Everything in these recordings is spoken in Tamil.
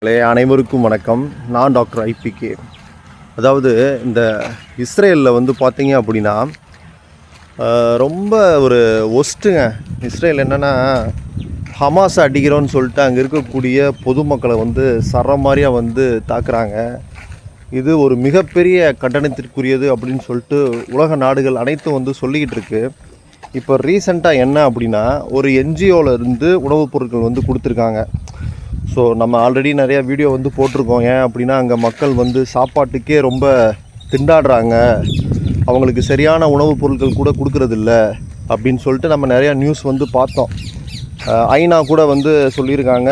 அனைவருக்கும் வணக்கம். நான் டாக்டர் ஐபிகே. அதாவது இந்த இஸ்ரேலில் வந்து பார்த்தீங்க அப்படின்னா ரொம்ப ஒரு ஒஸ்ட்டுங்க. இஸ்ரேல் என்னென்னா ஹமாஸை அடிக்கிறோன்னு சொல்லிட்டு அங்கே இருக்கக்கூடிய பொதுமக்களை வந்து சரமாரியாக வந்து தாக்குறாங்க. இது ஒரு மிகப்பெரிய கண்டனத்திற்குரியது அப்படின்னு சொல்லிட்டு உலக நாடுகள் அனைத்தும் வந்து சொல்லிக்கிட்டு இருக்கு. இப்போ ரீசெண்டாக என்ன அப்படின்னா ஒரு என்ஜிஓலேருந்து உணவுப் பொருட்கள் வந்து கொடுத்துருக்காங்க. ஸோ நம்ம ஆல்ரெடி நிறையா வீடியோ வந்து போட்டிருக்கோம். ஏன் அப்படின்னா அங்கே மக்கள் வந்து சாப்பாட்டுக்கே ரொம்ப திண்டாடுறாங்க, அவங்களுக்கு சரியான உணவுப் பொருட்கள் கூட கொடுக்கறதில்ல அப்படின்னு சொல்லிட்டு நம்ம நிறையா நியூஸ் வந்து பார்த்தோம். ஐநா கூட வந்து சொல்லியிருக்காங்க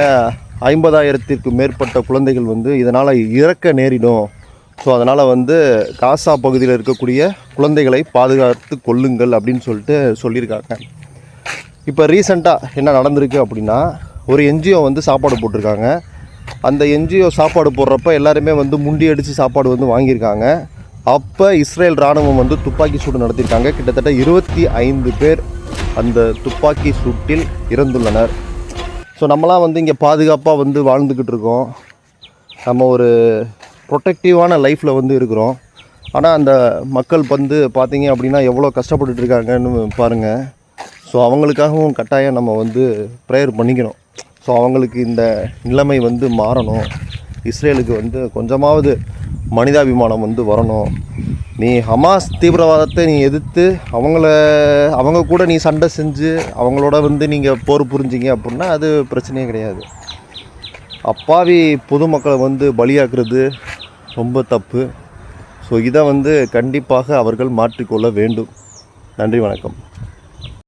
50,000த்திற்கு மேற்பட்ட குழந்தைகள் வந்து இதனால் இறக்க நேரிடும். ஸோ அதனால் வந்து காசா பகுதியில் இருக்கக்கூடிய குழந்தைகளை பாதுகாத்து கொள்ளுங்கள் அப்படின்னு சொல்லிட்டு சொல்லியிருக்காங்க. இப்போ ரீசெண்டாக என்ன நடந்திருக்கு அப்படின்னா ஒரு என்ஜிஓ வந்து சாப்பாடு போட்டிருக்காங்க. அந்த என்ஜிஓ சாப்பாடு போடுறப்ப எல்லாருமே வந்து முண்டி அடித்து சாப்பாடு வந்து வாங்கியிருக்காங்க. அப்போ இஸ்ரேல் இராணுவம் வந்து துப்பாக்கி சூடு நடத்தியிருக்காங்க. கிட்டத்தட்ட 25 பேர் அந்த துப்பாக்கி சூட்டில் இறந்துள்ளனர். ஸோ நம்மளாம் வந்து இங்கே பாதுகாப்பாக வந்து வாழ்ந்துக்கிட்டு இருக்கோம். நம்ம ஒரு ப்ரொடெக்டிவான லைஃப்பில் வந்து இருக்கிறோம். ஆனால் அந்த மக்கள் வந்து பார்த்திங்க அப்படின்னா எவ்வளோ கஷ்டப்பட்டுட்டு இருக்காங்கன்னு பாருங்கள். ஸோ அவங்களுக்காகவும் கட்டாயம் நம்ம வந்து ப்ரேயர் பண்ணிக்கணும். ஸோ அவங்களுக்கு இந்த நிலைமை வந்து மாறணும். இஸ்ரேலுக்கு வந்து கொஞ்சமாவது மனிதாபிமானம் வந்து வரணும். நீ ஹமாஸ் தீவிரவாதத்தை நீ எதிர்த்து அவங்க கூட நீ சண்டை செஞ்சு அவங்களோட வந்து நீங்கள் போர் புரிஞ்சிங்க அப்படின்னா அது பிரச்சனையே கிடையாது. அப்பாவி பொதுமக்களை வந்து பலியாக்குறது ரொம்ப தப்பு. ஸோ இதை வந்து கண்டிப்பாக அவர்கள் மாற்றிக்கொள்ள வேண்டும். நன்றி, வணக்கம்.